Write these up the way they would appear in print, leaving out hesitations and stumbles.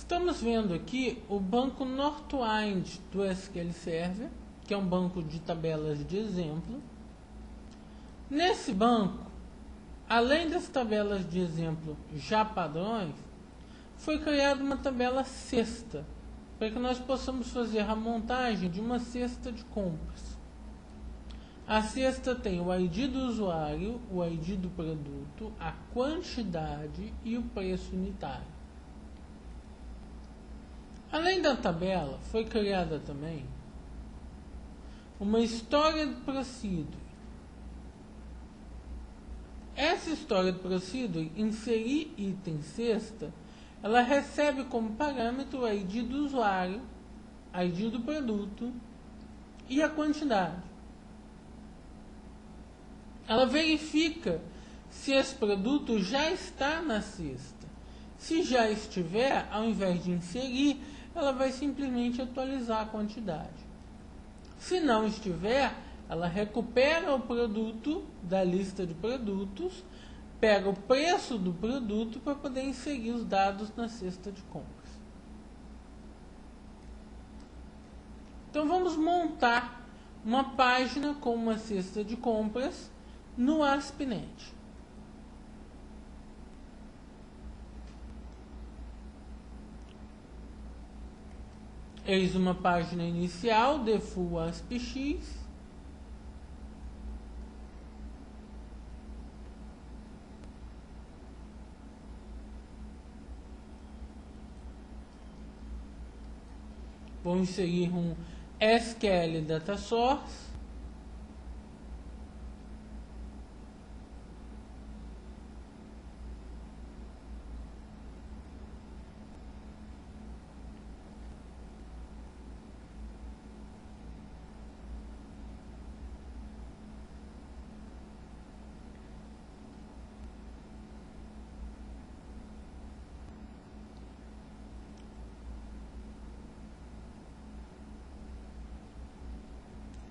Estamos vendo aqui o banco Northwind do SQL Server, que é um banco de tabelas de exemplo. Nesse banco, além das tabelas de exemplo já padrões, foi criada uma tabela cesta, para que nós possamos fazer a montagem de uma cesta de compras. A cesta tem o ID do usuário, o ID do produto, a quantidade e o preço unitário. Além da tabela, foi criada também uma história de procedure. Essa história de procedure, inserir item cesta, ela recebe como parâmetro o ID do usuário, ID do produto e a quantidade. Ela verifica se esse produto já está na cesta. Se já estiver, ao invés de inserir, ela vai simplesmente atualizar a quantidade. Se não estiver, ela recupera o produto da lista de produtos, pega o preço do produto para poder inserir os dados na cesta de compras. Então vamos montar uma página com uma cesta de compras no ASP.NET. Eis uma página inicial, default ASPX. Vou inserir um SQL Data Source.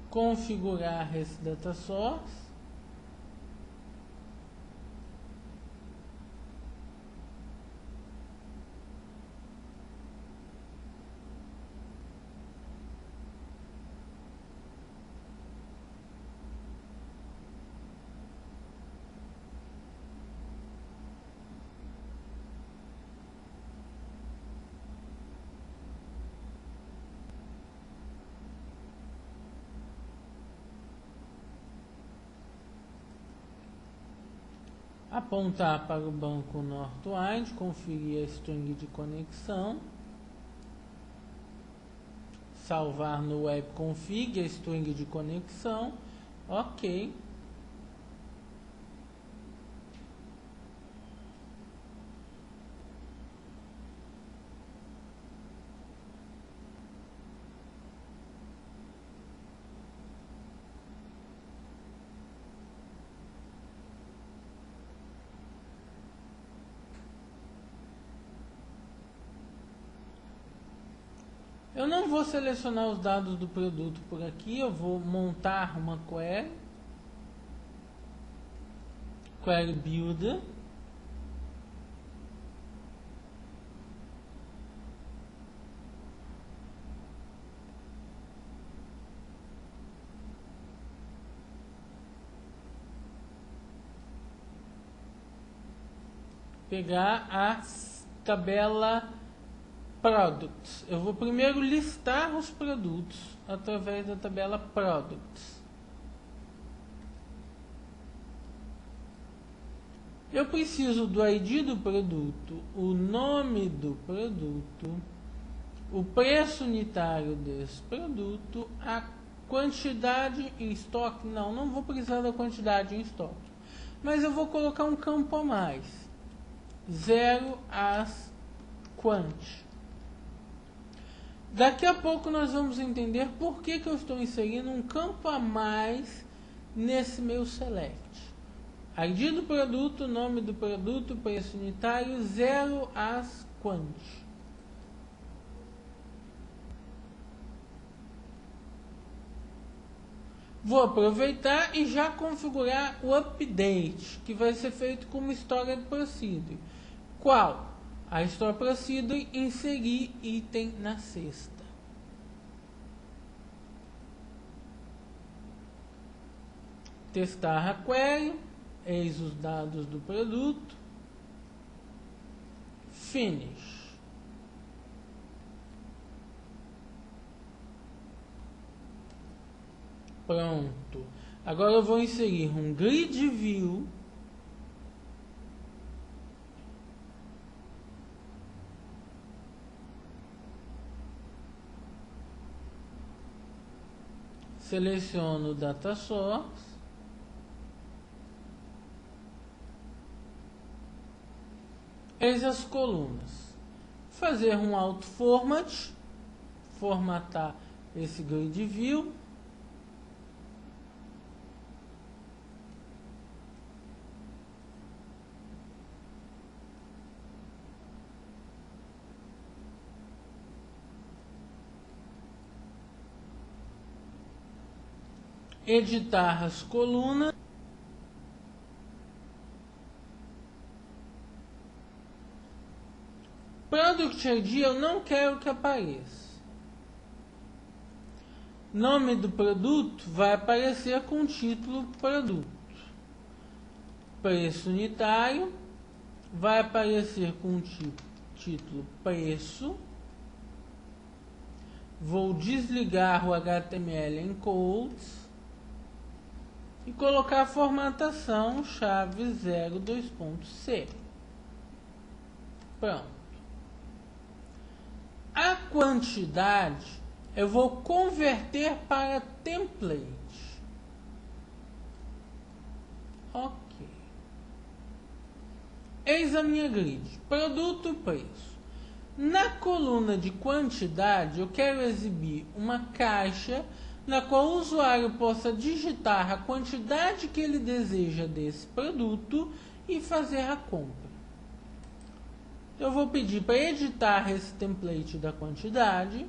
Configurar esse data source. Apontar para o banco Northwind, conferir a string de conexão, salvar no webconfig a string de conexão, ok. Eu não vou selecionar os dados do produto por aqui, eu vou montar uma query builder. Pegar a tabela Products. Eu vou primeiro listar os produtos através da tabela Products. Eu preciso do ID do produto, o nome do produto, o preço unitário desse produto, a quantidade em estoque. Não vou precisar da quantidade em estoque, mas eu vou colocar um campo a mais, 0 as quant. Daqui a pouco nós vamos entender por que eu estou inserindo um campo a mais nesse meu select. ID do produto, nome do produto, preço unitário, 0 as quant. Vou aproveitar e já configurar o update, que vai ser feito com uma história de procedure. Qual? A Store Procedure, inserir item na cesta. Testar a query, eis os dados do produto. Finish. Pronto. Agora eu vou inserir um grid view. Seleciono o data source. Eis as colunas. Fazer um auto format, formatar esse grid view. Editar as colunas. Product ID eu não quero que apareça. Nome do produto vai aparecer com o título produto. Preço unitário vai aparecer com o título preço. Vou desligar o HTML encodes e colocar a formatação chave 02.c. Pronto. A quantidade eu vou converter para template. Ok. Eis a minha grid. Produto, preço. Na coluna de quantidade, eu quero exibir uma caixa na qual o usuário possa digitar a quantidade que ele deseja desse produto e fazer a compra. Eu vou pedir para editar esse template da quantidade.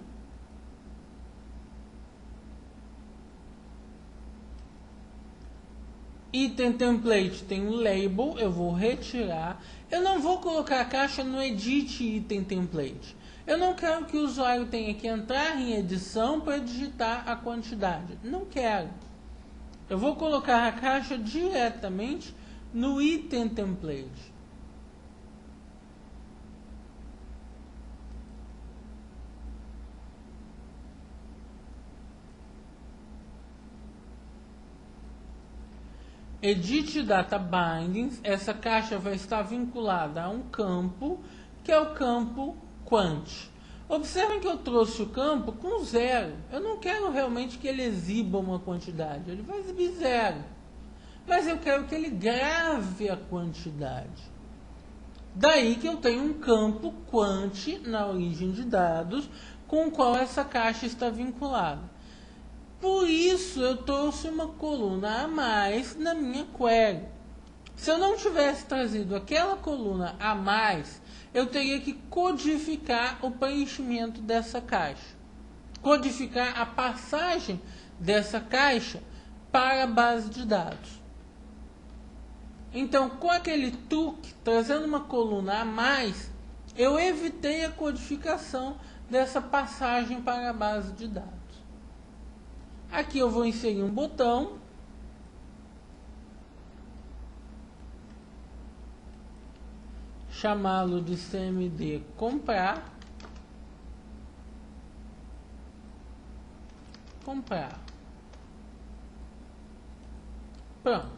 Item template tem um label, eu vou retirar. Eu não vou colocar a caixa no edit item template. Eu não quero que o usuário tenha que entrar em edição para digitar a quantidade. Não quero. Eu vou colocar a caixa diretamente no item template. Edit Data Bindings, essa caixa vai estar vinculada a um campo, que é o campo Quant. Observem que eu trouxe o campo com 0. Eu não quero realmente que ele exiba uma quantidade, ele vai exibir 0. Mas eu quero que ele grave a quantidade. Daí que eu tenho um campo Quant na origem de dados, com o qual essa caixa está vinculada. Por isso eu trouxe uma coluna a mais na minha query. Se eu não tivesse trazido aquela coluna a mais, eu teria que codificar o preenchimento dessa caixa. Codificar a passagem dessa caixa para a base de dados. Então, com aquele truque, trazendo uma coluna a mais, eu evitei a codificação dessa passagem para a base de dados. Aqui eu vou inserir um botão. Chamá-lo de CMD comprar. Comprar. Pronto.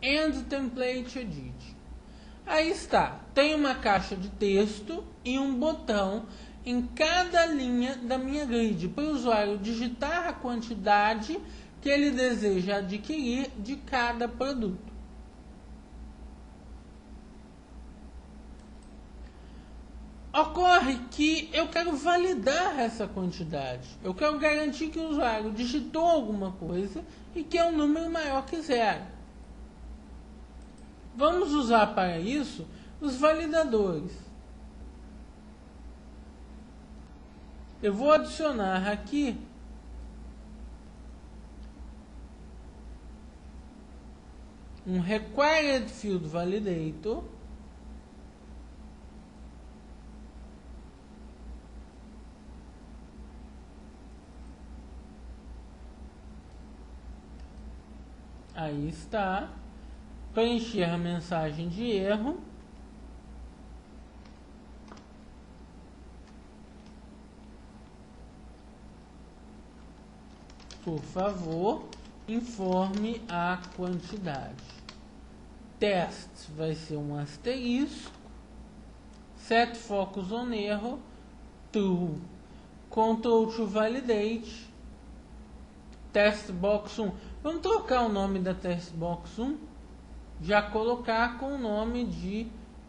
End Template Edit. Aí está. Tem uma caixa de texto e um botão em cada linha da minha grid, para o usuário digitar a quantidade que ele deseja adquirir de cada produto. Ocorre que eu quero validar essa quantidade. Eu quero garantir que o usuário digitou alguma coisa e que é um número maior que 0. Vamos usar para isso os validadores. Eu vou adicionar aqui um Required Field Validator Aí está. Preencher a mensagem de erro. Por favor, informe a quantidade. Test vai ser um asterisco. Set focus on error. True. Control to validate. Test box 1. Vamos trocar o nome da test box 1. Já colocar com o nome de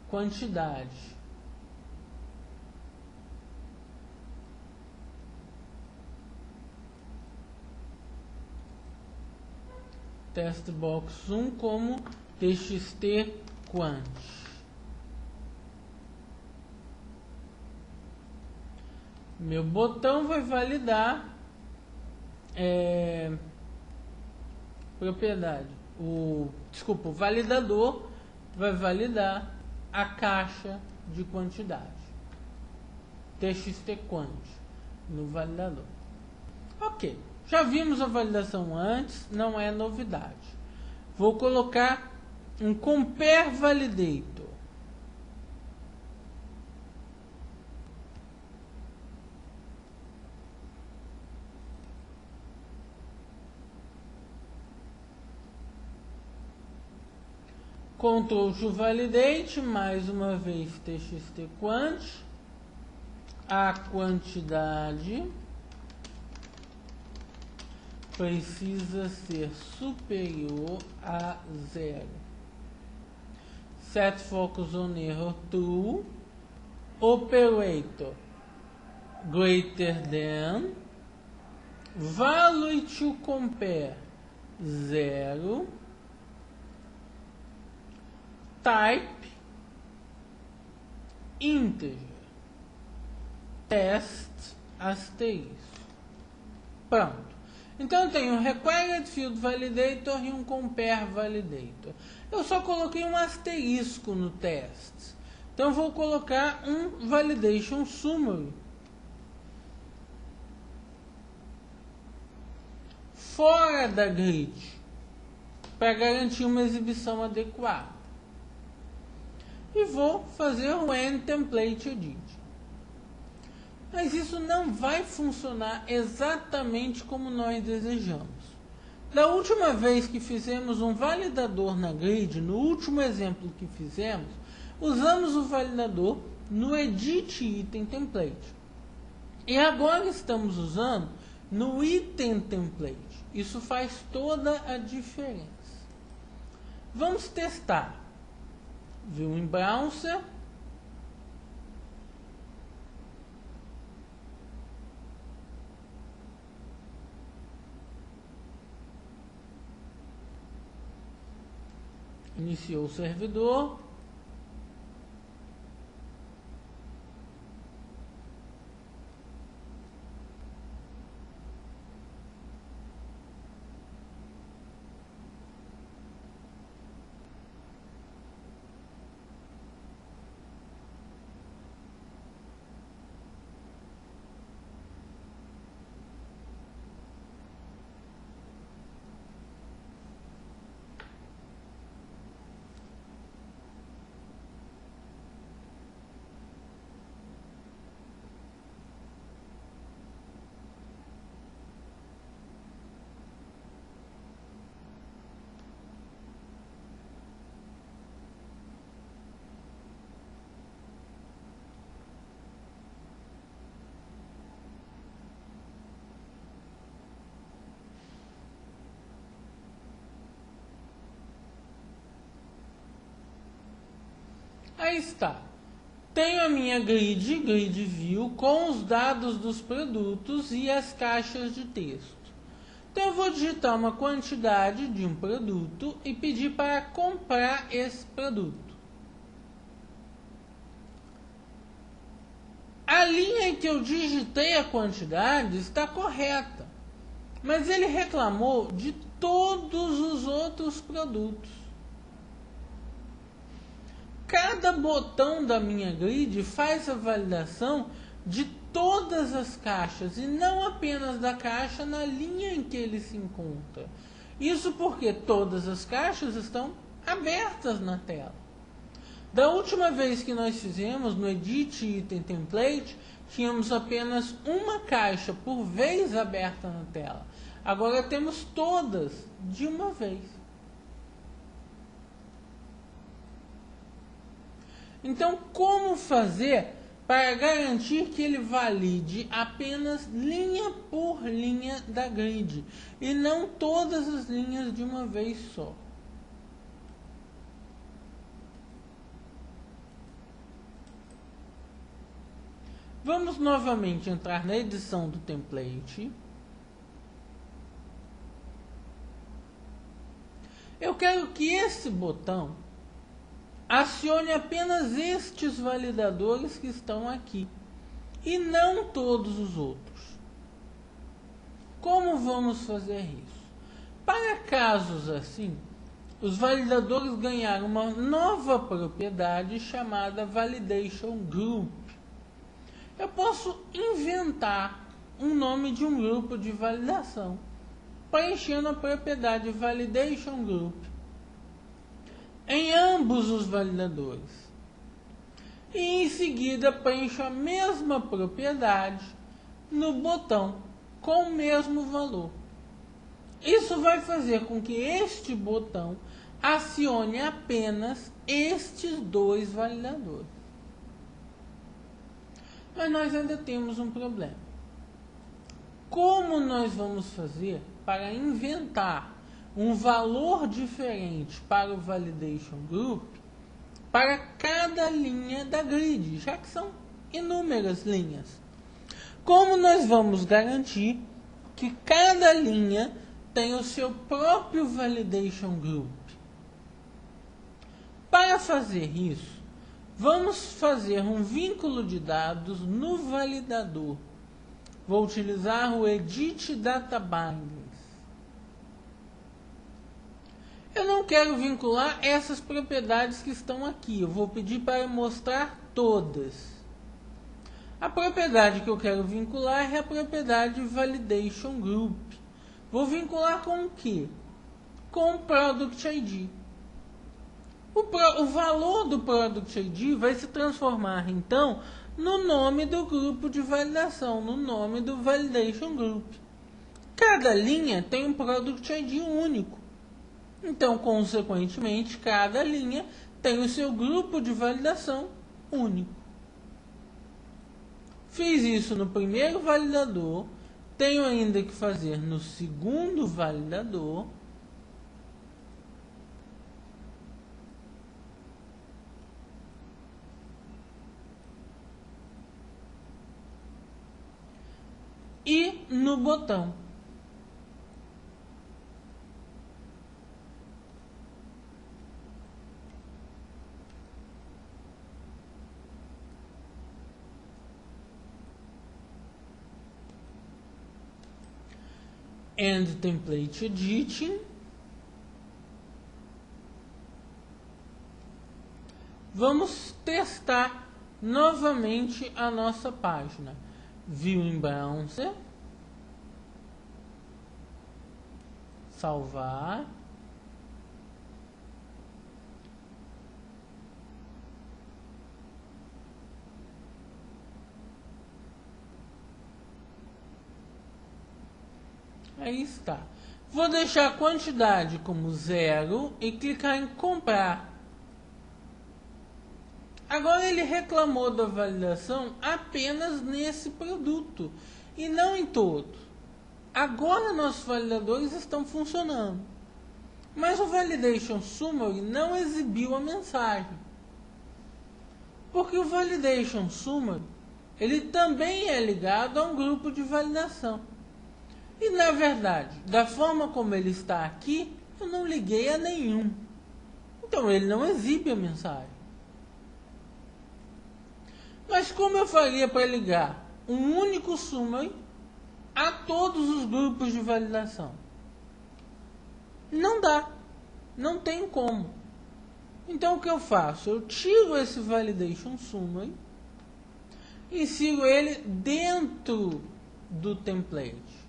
quantidade. Test box 1 como txt quant. Meu botão vai validar propriedade. O validador vai validar a caixa de quantidade. txt quant no validador. Ok. Já vimos a validação antes, não é novidade. Vou colocar um compare validator. Ctrl to validate, mais uma vez txt quant, a quantidade precisa ser superior a 0. Set focus on error true. Operator greater than. Value to compare 0. Type integer. Test asterisco. Pronto. Então eu tenho um required field validator e um compare validator. Eu só coloquei um asterisco no test. Então eu vou colocar um validation summary fora da grid para garantir uma exibição adequada. E vou fazer o when template edit. Mas isso não vai funcionar exatamente como nós desejamos. Da última vez que fizemos um validador na grid, no último exemplo que fizemos, usamos o validador no edit item template. E agora estamos usando no item template. Isso faz toda a diferença. Vamos testar. View em browser. Iniciou o servidor. Aí está. Tenho a minha grid view, com os dados dos produtos e as caixas de texto. Então eu vou digitar uma quantidade de um produto e pedir para comprar esse produto. A linha em que eu digitei a quantidade está correta, mas ele reclamou de todos os outros produtos. Cada botão da minha grid faz a validação de todas as caixas e não apenas da caixa na linha em que ele se encontra. Isso porque todas as caixas estão abertas na tela. Da última vez que nós fizemos no Edit Item Template, tínhamos apenas uma caixa por vez aberta na tela. Agora temos todas de uma vez. Então, como fazer para garantir que ele valide apenas linha por linha da grid e não todas as linhas de uma vez só? Vamos novamente entrar na edição do template. Eu quero que esse botão acione apenas estes validadores que estão aqui e não todos os outros. Como vamos fazer isso? Para casos assim, os validadores ganharam uma nova propriedade chamada Validation Group. Eu posso inventar um nome de um grupo de validação, preenchendo a propriedade Validation Group em ambos os validadores. E em seguida preencho a mesma propriedade no botão com o mesmo valor. Isso vai fazer com que este botão acione apenas estes dois validadores. Mas nós ainda temos um problema. Como nós vamos fazer para inventar um valor diferente para o Validation Group para cada linha da grid, já que são inúmeras linhas? Como nós vamos garantir que cada linha tem o seu próprio Validation Group? Para fazer isso, vamos fazer um vínculo de dados no validador. Vou utilizar o Edit Data Bindings. Eu não quero vincular essas propriedades que estão aqui. Eu vou pedir para mostrar todas. A propriedade que eu quero vincular é a propriedade Validation Group. Vou vincular com o quê? Com o Product ID. O valor do Product ID vai se transformar, então, no nome do grupo de validação, no nome do Validation Group. Cada linha tem um Product ID único. Então, consequentemente, cada linha tem o seu grupo de validação único. Fiz isso no primeiro validador, tenho ainda que fazer no segundo validador. E no botão. End Template Editing. Vamos testar novamente a nossa página. View em Browser. Salvar. Aí está. Vou deixar a quantidade como 0 e clicar em comprar. Agora ele reclamou da validação apenas nesse produto e não em todos. Agora nossos validadores estão funcionando. Mas o Validation Summary não exibiu a mensagem. Porque o Validation Summary ele também é ligado a um grupo de validação. E na verdade, da forma como ele está aqui, eu não liguei a nenhum. Então ele não exibe a mensagem. Mas como eu faria para ligar um único summary a todos os grupos de validação? Não dá. Não tem como. Então o que eu faço? Eu tiro esse Validation Summary, insiro ele dentro do template.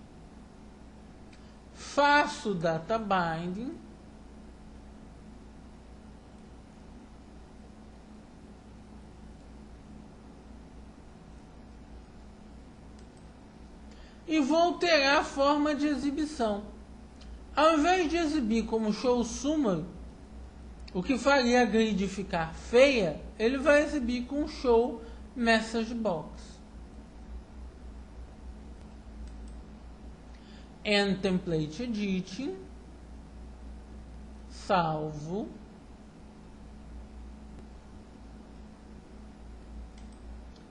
faço data binding, e vou alterar a forma de exibição. Ao invés de exibir como show summary, o que faria a grid ficar feia, ele vai exibir com show message box. End template editing, salvo,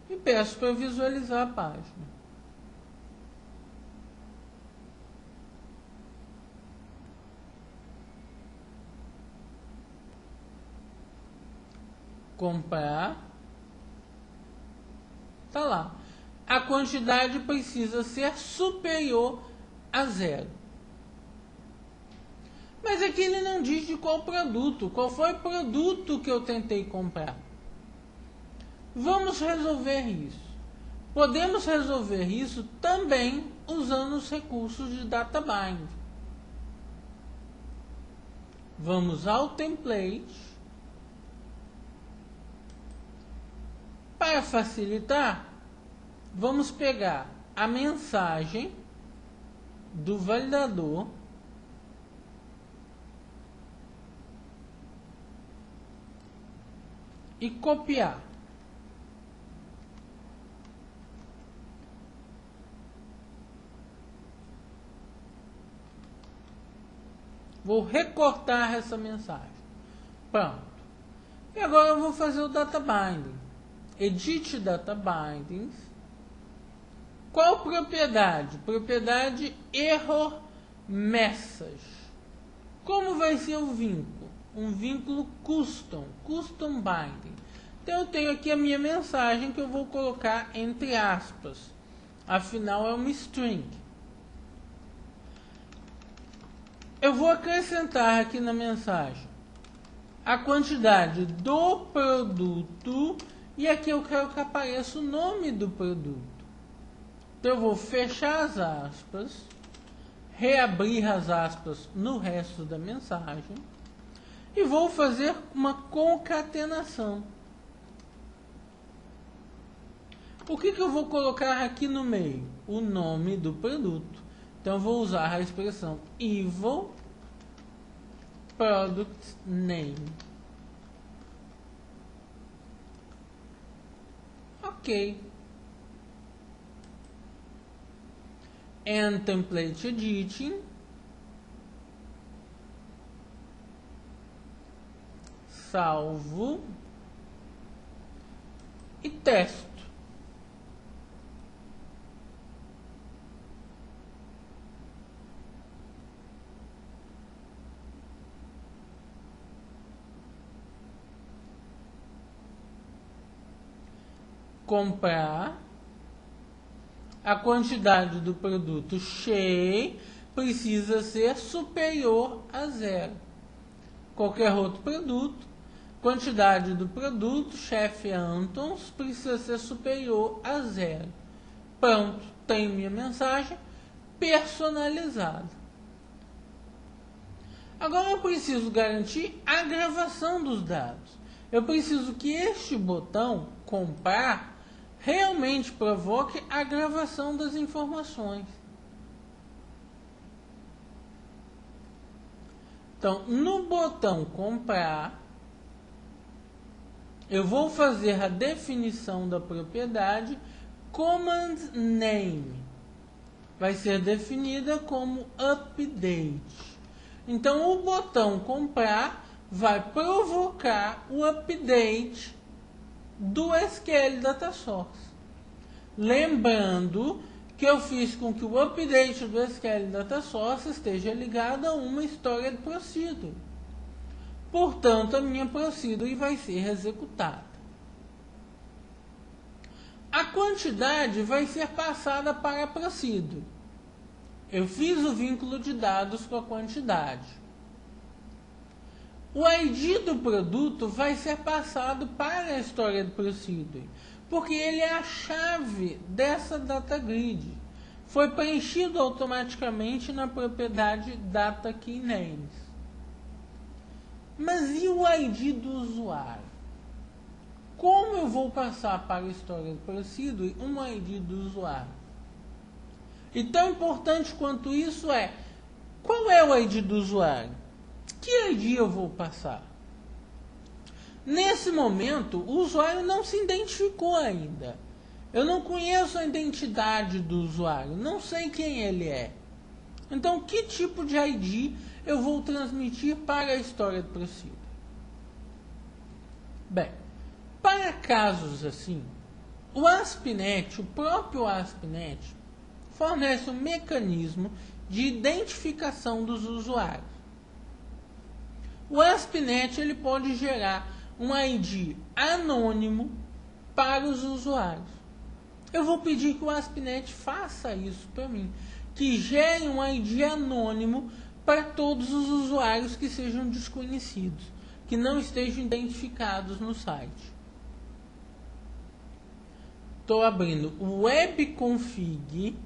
e peço para visualizar a página. Comprar, tá lá. A quantidade precisa ser superior a 0. Mas aqui ele não diz de qual produto, qual foi o produto que eu tentei comprar. Vamos resolver isso. Podemos resolver isso também usando os recursos de data binding. Vamos ao template. Para facilitar, vamos pegar a mensagem do validador e copiar. Vou recortar essa mensagem. Pronto. E agora eu vou fazer o data binding. Edit data bindings. Qual propriedade? Propriedade error message. Como vai ser o vínculo? Um vínculo custom binding. Então eu tenho aqui a minha mensagem que eu vou colocar entre aspas. Afinal é uma string. Eu vou acrescentar aqui na mensagem a quantidade do produto. E aqui eu quero que apareça o nome do produto. Então eu vou fechar as aspas, reabrir as aspas no resto da mensagem e vou fazer uma concatenação. O que eu vou colocar aqui no meio? O nome do produto. Então eu vou usar a expressão evil product name. Ok. End template editing. Salvo. E testo. Comprar, a quantidade do produto cheio precisa ser superior a 0. Qualquer outro produto, quantidade do produto chefe Antons precisa ser superior a 0. Pronto, tenho minha mensagem personalizada. Agora eu preciso garantir a gravação dos dados. Eu preciso que este botão comprar realmente provoque a gravação das informações. Então, no botão comprar, eu vou fazer a definição da propriedade command name. Vai ser definida como update. Então, o botão comprar vai provocar o update do SQL Data Source. Lembrando que eu fiz com que o update do SQL Data Source esteja ligado a uma história de procedure. Portanto, a minha procedure vai ser executada. A quantidade vai ser passada para a procedure. Eu fiz o vínculo de dados com a quantidade. O ID do produto vai ser passado para a história do procedure, porque ele é a chave dessa data grid. foi preenchido automaticamente na propriedade Data Key Names. Mas e o ID do usuário? Como eu vou passar para a Storage Procedure um ID do usuário? E tão importante quanto isso é, qual é o ID do usuário? Que ID eu vou passar? Nesse momento, o usuário não se identificou ainda. Eu não conheço a identidade do usuário, não sei quem ele é. Então, que tipo de ID eu vou transmitir para a Storage Procedure? Bem, para casos assim, o ASP.NET, o próprio ASP.NET, fornece um mecanismo de identificação dos usuários. O ASP.NET ele pode gerar um ID anônimo para os usuários. Eu vou pedir que o ASP.NET faça isso para mim, que gere um ID anônimo para todos os usuários que sejam desconhecidos, que não estejam identificados no site. Estou abrindo o webconfig.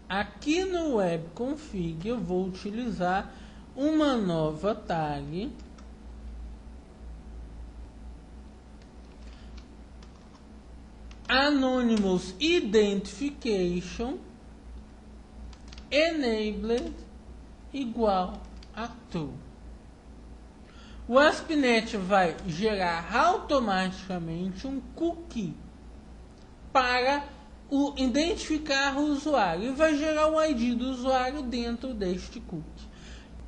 Aqui no webconfig eu vou utilizar uma nova tag Anonymous Identification Enabled igual a true. O ASP.NET vai gerar automaticamente um cookie para identificar o usuário e vai gerar o ID do usuário dentro deste cookie.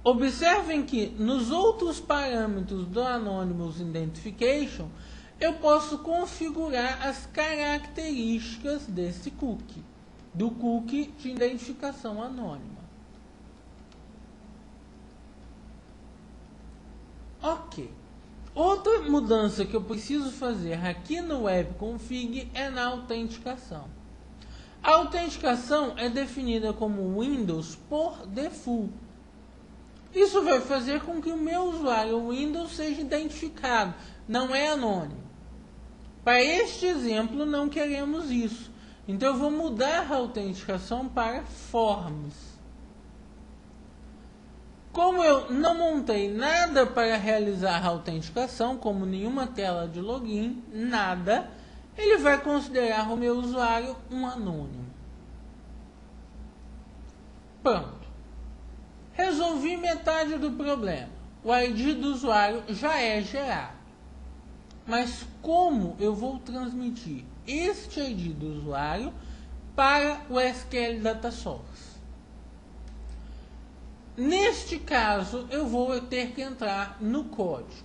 Observem que nos outros parâmetros do Anonymous Identification eu posso configurar as características desse cookie, do cookie de identificação anônima. Ok. Outra mudança que eu preciso fazer aqui no webconfig é na autenticação. A autenticação é definida como Windows por default. Isso vai fazer com que o meu usuário Windows seja identificado, não é anônimo. Para este exemplo, não queremos isso. Então, eu vou mudar a autenticação para Forms. Como eu não montei nada para realizar a autenticação, como nenhuma tela de login, nada, ele vai considerar o meu usuário um anônimo. Pronto. Resolvi metade do problema. O ID do usuário já é gerado. Mas como eu vou transmitir este ID do usuário para o SQL Data Source? Neste caso, eu vou ter que entrar no código.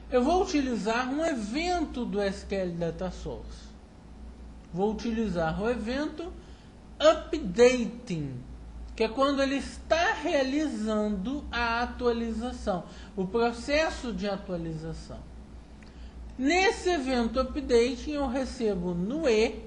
Eu vou utilizar um evento do SQL Data Source. Vou utilizar o evento updating, que é quando ele está realizando a atualização, o processo de atualização. Nesse evento updating eu recebo no E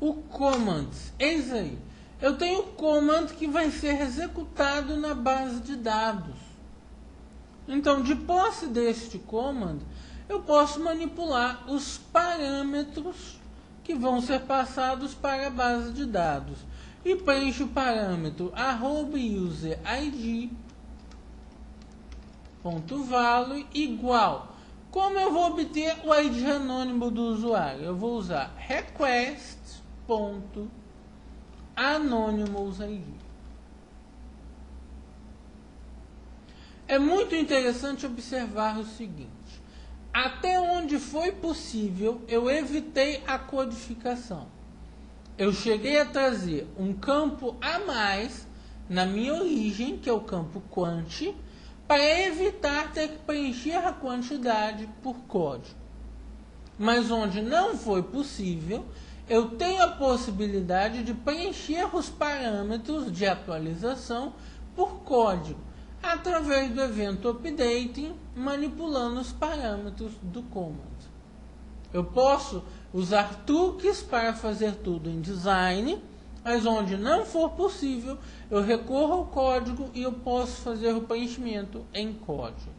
o commands. Eis aí. Eu tenho o command que vai ser executado na base de dados. Então, de posse deste command, eu posso manipular os parâmetros que vão ser passados para a base de dados. E preencho o parâmetro @userid.value igual. Como eu vou obter o ID anônimo do usuário? Eu vou usar request.anonymous_id. É muito interessante observar o seguinte: até onde foi possível, eu evitei a codificação. Eu cheguei a trazer um campo a mais na minha origem, que é o campo quant, para evitar ter que preencher a quantidade por código. Mas onde não foi possível, eu tenho a possibilidade de preencher os parâmetros de atualização por código, através do evento updating, manipulando os parâmetros do command. Eu posso usar truques para fazer tudo em design, mas onde não for possível, eu recorro ao código e eu posso fazer o preenchimento em código.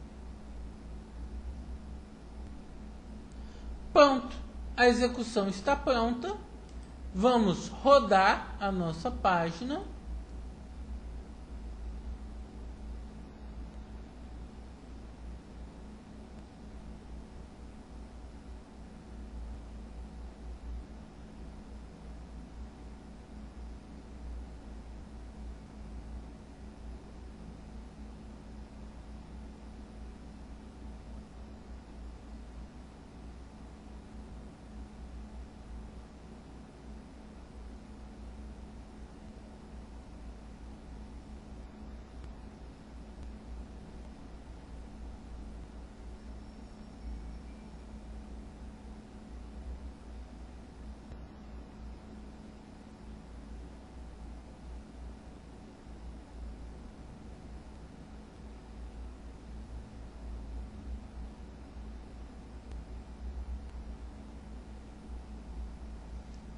Pronto, a execução está pronta. Vamos rodar a nossa página.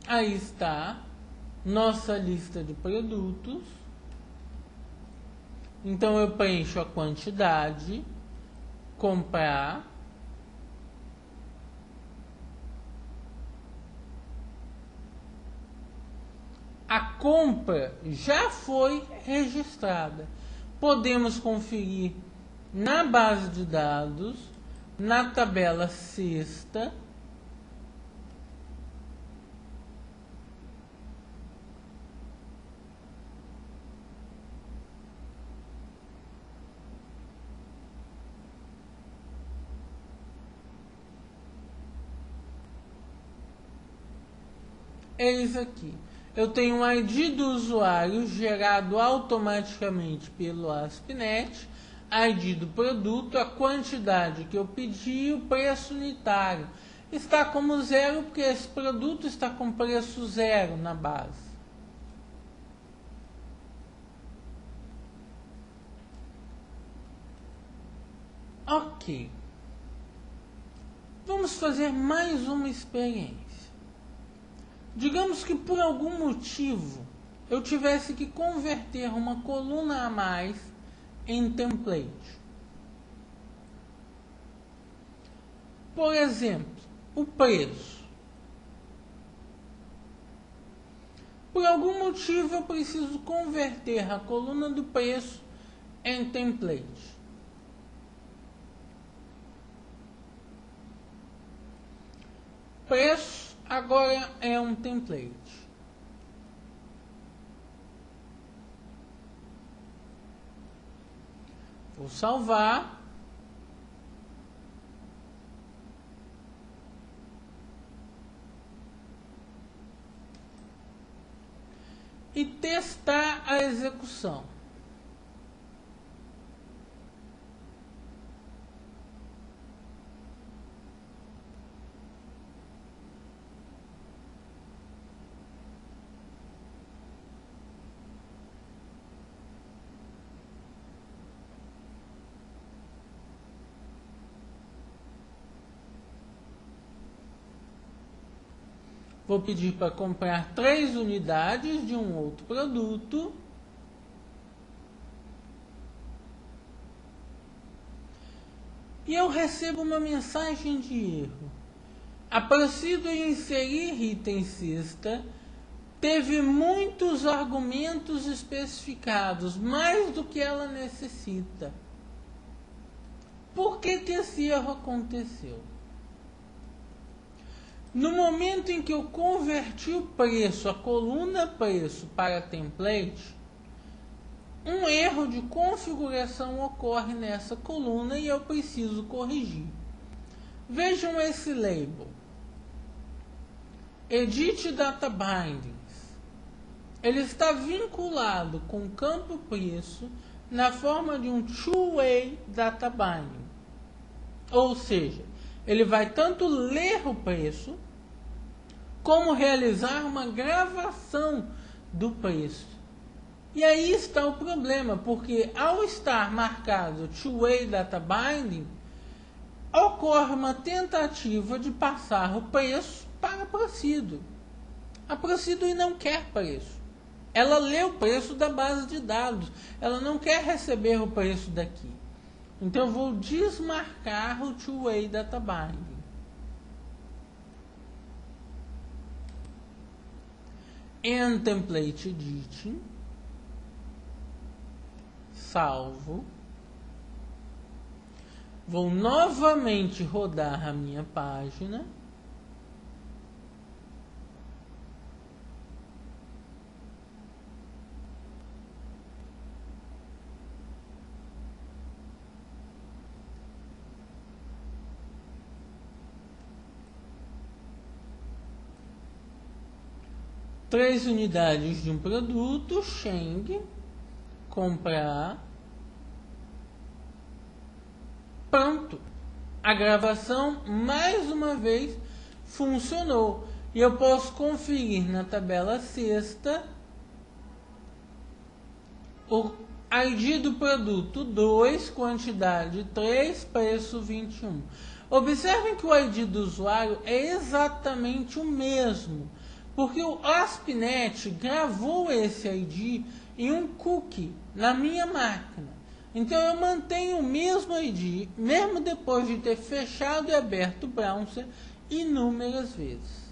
Aí está nossa lista de produtos. Então eu preencho a quantidade, comprar, a compra já foi registrada. Podemos conferir na base de dados, na tabela cesta, eis aqui. Eu tenho um ID do usuário gerado automaticamente pelo ASP.NET, ID do produto, a quantidade que eu pedi, o preço unitário. Está como 0 porque esse produto está com preço 0 na base. Ok. Vamos fazer mais uma experiência. Digamos que por algum motivo eu tivesse que converter uma coluna a mais em template. Por exemplo, o preço. Por algum motivo eu preciso converter a coluna do preço em template. Preço agora é um template. Vou salvar. E testar a execução. Vou pedir para comprar 3 unidades de um outro produto. E eu recebo uma mensagem de erro. A procedura em inserir item cesta teve muitos argumentos especificados, mais do que ela necessita. Por que esse erro aconteceu? No momento em que eu converti o preço, a coluna preço para template, um erro de configuração ocorre nessa coluna e eu preciso corrigir. Vejam esse label. Edit Data Bindings. Ele está vinculado com o campo preço na forma de um two-way data binding. Ou seja, ele vai tanto ler o preço, como realizar uma gravação do preço. E aí está o problema, porque ao estar marcado two-way data binding, ocorre uma tentativa de passar o preço para a Procedure. A Procedure não quer preço. Ela lê o preço da base de dados. Ela não quer receber o preço daqui. Então eu vou desmarcar o two-way data binding. End template editing. Salvo. Vou novamente rodar a minha página. Três unidades de um produto, Sheng, comprar. Pronto. A gravação, mais uma vez, funcionou. E eu posso conferir na tabela sexta o ID do produto 2, quantidade 3, preço 21. Observem que o ID do usuário é exatamente o mesmo, porque o ASP.NET gravou esse ID em um cookie na minha máquina. Então eu mantenho o mesmo ID, mesmo depois de ter fechado e aberto o browser inúmeras vezes.